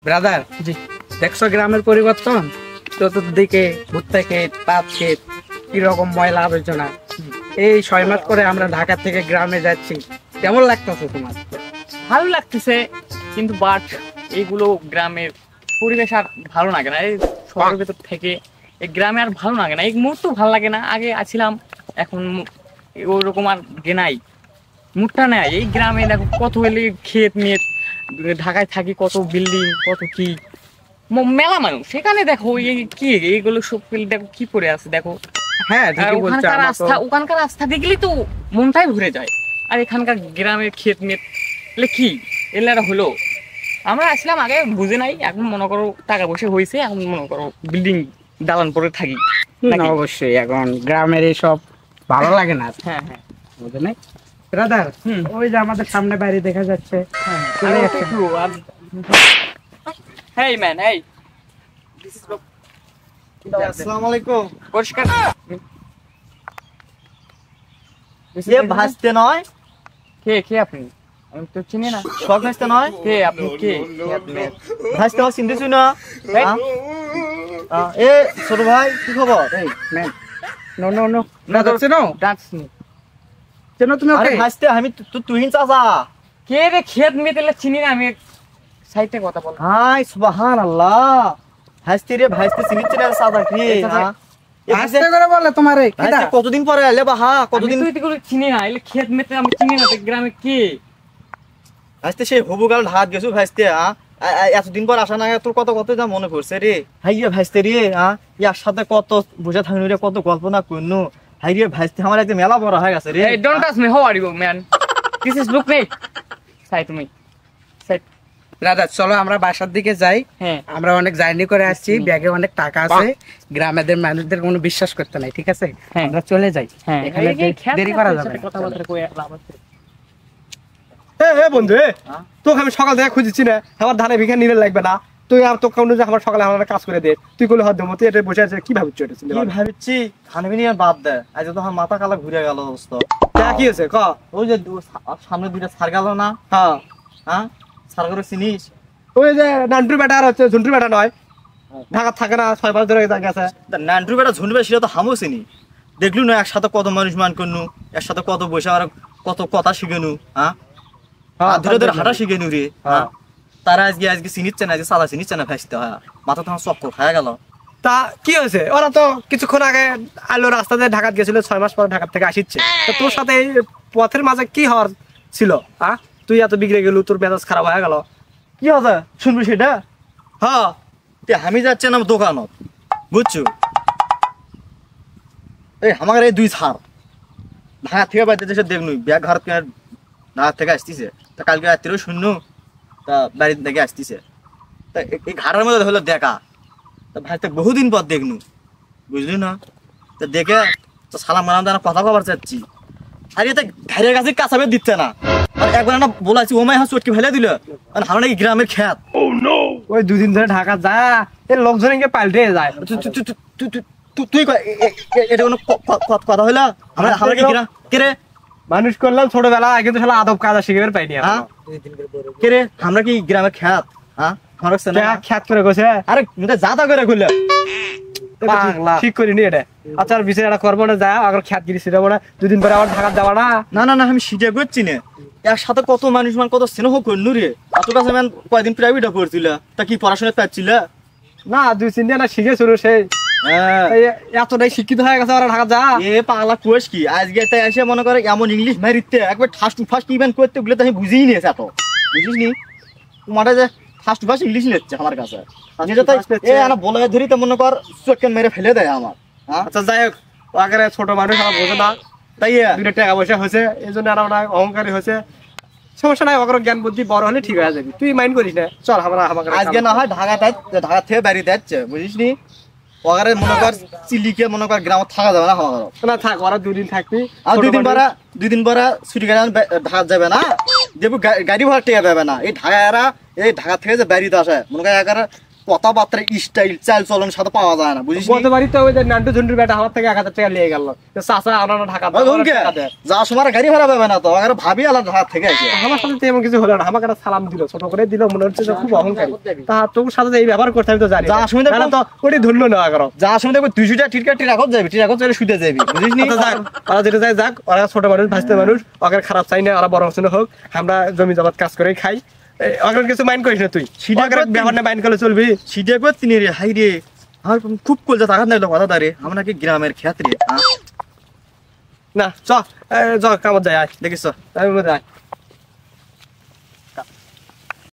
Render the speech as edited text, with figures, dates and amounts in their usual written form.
Brother, জি দেখছো গ্রামের পরিবর্তন? চতুর্দিকে ভুট্টা ক্ষেত, পাট ক্ষেত, কিরকম ময়লা আবর্জনা। এই 6 মাস পরে আমরা ঢাকা থেকে গ্রামে যাচ্ছি, কেমন লাগতেছে তোমার? ভালো লাগতেছে, কিন্তু বাট এইগুলো গ্রামের পরিবেশ আর ভালো লাগে না। এই শহরের ভেতর থেকে এই গ্রামে আর ভালো লাগে না, এই মুহূর্তে ভালো লাগে না। আগে আছিলাম, এখন ওরকম আর নাই, মুডটা নেই। এই গ্রামে দেখো কত হলে ক্ষেত মেত, ঢাকায় থাকি কত বিল্ডিং, কত কি মেলা মানুষ। সেখানে দেখো এই কি এইগুলো সব দেখো কি পড়ে আছে, দেখো। হ্যাঁ, আর ঠিকই বলছো। ওখানকার আমার তো রাস্তা, ওখানকার রাস্তা দেখলেই তো মনটাই ভরে যায়। আর এখানকার গ্রামের ক্ষেত মেত এলে কি এলারা হলো। আমরা আসলাম আগে বুঝে নাই, এখন মনে করো টাকা পয়সা হয়েছে, এখন মনে করো বিল্ডিং দালান পরে থাকি নাকি? অবশ্যই এখন গ্রামের এইসব ভালো লাগে না। হ্যাঁ হ্যাঁ বুঝে নাই ব্রাদার, ওই যে আমাদের সামনে বাড়ি দেখা যাচ্ছে। চলে যাচ্ছে। হেই ম্যান, হেই, আসসালামু আলাইকুম। পরিষ্কার এ ভাসতে নয়, কে কে আপনি? আমি তো চিনি না। শখ ভাসতে নয়, কে আপনি? কে কে আপনি? ভাসতে হয় চিনতে শুনো। এই, এ ছোট ভাই, কি খবর? এই man, no no no brother, চেনো? ডান্স নি। চেনো তুমি আরে ওকে? ভাসতে আমি তুহিন চাচা। কে রে? ক্ষেত মেতেলে চিনি না আমি। সাইডে কথা বল। হাই সুবহানাল্লাহ, ভাসতে রে ভাসতে চিনিচ্ছে না চাচা কি? আস্তে করে বলে তোমারে কিডা? কতদিন পরে এলে বাহা, কতদিন তুই তো চিনি না, এলে ক্ষেত মেতে আমি চিনি না। গ্রামে কে? ভাসতে সেই হবুগাল ঢাত গেছু ভাসতে। এতদিন পর আসা না, তোর কত কত যা মনে পড়ছে রে। হাইয়া ভাসতে রে, ইয়ার সাথে কত বসে থাকনু রে, কত কল্পনা করনু। হাইরে ভাসতে আমার একদম মেলা বড় হয়ে গেছে রে। Hey, don't touch me. How are you, man? This is look me. Side me. Side. Brother, চলো আমরা বাসার দিকে যাই। হ্যাঁ। আমরা অনেক জার্নি করে আসছি, ব্যাগে অনেক টাকা আছে। গ্রামের মানুষদের কোনো বিশ্বাস করতে নাই, ঠিক আছে? হ্যাঁ। আমরা চলে যাই। হ্যাঁ, এখানে দেরি করা যাবে না। কথাবার্তা কই লাভ আছে? বন্ধু, তোকে আমি সকাল থেকে খুঁজেছি না, আমার ধানে ভিখা নিলে লাগবে না। তুই আর তোকে যে আমার সকালে আমার কাজ করে দে, তুই করলে হয়তো মতো এটা বসে আছে। কি ভাবছি এটা? কি ভাবছি খানবি নিয়ে বাদ দে, আজ তো আমার মাথা কালা ঘুরে গেল অবস্থা। কি আছে ক? ওই যে সামনে দুইটা সার গেল না? হ্যাঁ, হ্যাঁ, সার করে চিনিস? ওই যে নান্টুর বেটা আর হচ্ছে ঝুন্টুর বেটা নয়, ঢাকা থাকে না, 6 মাস ধরে গেছে। নান্টুর বেটা ঝুনবে, সেটা তো হামও চিনি। দেখলু না একসাথে কত মানুষ মান করনু, একসাথে কত বসে আর কত কথা শিখেনু। হ্যাঁ, ধরে ধরে হাঁটা শিখেনু রে। হ্যাঁ, তারা আজকে চিনিচ্ছে না, আজকে সাদা চিনিচ্ছে না। ভাসতে হয় মাথা তো চক্কর খায়া গেল। তা কি হয়েছে? ওরা তো কিছুক্ষণ আগে আলো রাস্তাতে ঢাকা গেছিল, 6 মাস পর ঢাকা থেকে আসিচ্ছে। তো তোর সাথে এই পথের মাঝে কি হওয়ার ছিল? তুই এত বিগড়ে গেল, তোর মেজাজ খারাপ হয়ে গেল। কি হবে শুনবি সেটা? হ্যাঁ, আমি যাচ্ছি না দোকানত, বুঝছো? এই আমার এই দুই ছাড় ঢাকা থেকে বাড়িতে এসে দেখনু ব্যাগ ঘর ঢাকা থেকে আসতেছে। তা কালকে রাত্রেও শুননু, তা বাড়ির থেকে আসতেছে। তা এই ঘাড়ের মধ্যে হলো দেখা, তা ভাই তো বহুদিন পর দেখনু, বুঝলি না? তা দেখে তো সালাম মালাম দানা কথা কবার চাচ্ছি। আর এটা ঘাড়ের কাছে কাঁচাবে দিচ্ছে না। আর একবার না বলাচ্ছি ও মাই চটকি ফেলে দিল। আমরা নাকি গ্রামের খ্যাত। ওই 2 দিন ধরে ঢাকা যা, এই লোকজন পাল্টে যায়। তুই এটা কোনো কথা হইলা? আমরা কি কে রে মানুষ করলাম ছোটবেলা, কিন্তু শালা আদব কাজা শিখে পাইনি। কে রে আমরা কি গ্রামের খ্যাত? হ্যাঁ, খ্যাত করে গেছে। আরে যাতা করে কইলা ঠিক করিনি এটা। আচ্ছা, আর বিচার এটা করবো না, যা আগে খ্যাত গিরি ছিটাবো না, 2 দিন পরে আবার ঢাকা যাবা না। না না না, আমি শিখে করছি না। একসাথে কত মানুষ মান কত স্নেহ করনু রে। এত কাছে মান কয়দিন প্রাইভেটে পড়ছিল, তা কি পড়াশোনা পাচ্ছিল না? 2-3 দিন না শিখে শুরু, সেই এতটাই শিক্ষিত হয়ে গেছে ওরা ঢাকা যা। এ পাগলা কোষ কি আজকে তাই এসে মনে করে এমন ইংলিশ মারিতে একবার ফার্স্ট ফার্স্ট ইভেন্ট করতে বলে তো আমি বুঝিই নিয়েছি। এত বুঝিস নি তোমার যে ফার্স্ট ফার্স্ট ইংলিশ নিচ্ছে আমার কাছে। বলে ধরি তো মনে কর চোখকে মেরে ফেলে দেয় আমার। আচ্ছা, যাই হোক, আগে ছোট মানুষ আমার বোঝে না, তাই 2টা টাকা পয়সা হয়েছে, এই জন্য ওরা অহংকারী হয়েছে। সমস্যা নাই, ওর জ্ঞান বুদ্ধি বড় হলে ঠিক হয়ে যাবে। তুই মাইন্ড করিস না, চল আমরা আজকে না হয় ঢাকা থেকে বাড়িতে যাচ্ছে, বুঝিস নি? ওখানে মনে কর চিলিকে মনে কর গ্রামে থাকা যাবে না। না থাক, ওরা 2 দিন থাকবি। আর 2 দিন পরে ছুটি গাড়ি ঢাকা যাবে না, দেখবো গাড়ি ভাড়া টেকা পাবে না। এই ঢাকা থেকে যে বাড়িতে আসে মনে কর কথাবার্তা স্টাইল চাল চলন সাথে পাওয়া যায় না বুঝিস গতবারই তো ওই যে নান্টু ঝুন্টুর বেটা আমার থেকে 1000 টাকা নিয়ে গেল চাচা আনানো ঢাকা যা সময় গাড়ি ভাড়া পাবে না তো আগে ভাবি আলাদা ঢাকা থেকে আসে আমার সাথে তো এমন কিছু হলো না, আমাকে একটা সালাম দিল, ছোট করে দিল, মনে হচ্ছে যে খুব অহংকারী। তা তোর সাথে যে এই ব্যবহার করতে আমি তো জানি যা শুনে না, তো ওটি ধন্য নেওয়া করো। যা সময় দেখবো 200 টাকা টিটকা টিরাকত যাবি টিরাকত চলে শুতে যাবি বুঝিস নি আচ্ছা, যাক ওরা যেটা যায় যাক, ওরা ছোট মানুষ ভাসতে মানুষ, ওকে খারাপ চাই না, ওরা বড় হচ্ছে হোক, আমরা জমি জমাত কাজ করে খাই, ওকে কিছু মাইন্ড করিস না তুই, ব্যবহার না মাইন্ড করলে চলবি। সিটে করছি রে হাই রে আমার খুব কলজা তাকাত লাগলো কথা দাঁড়ে আমরা নাকি গ্রামের ক্ষেত্রে না চ কামত যাই, আয় দেখিস আয়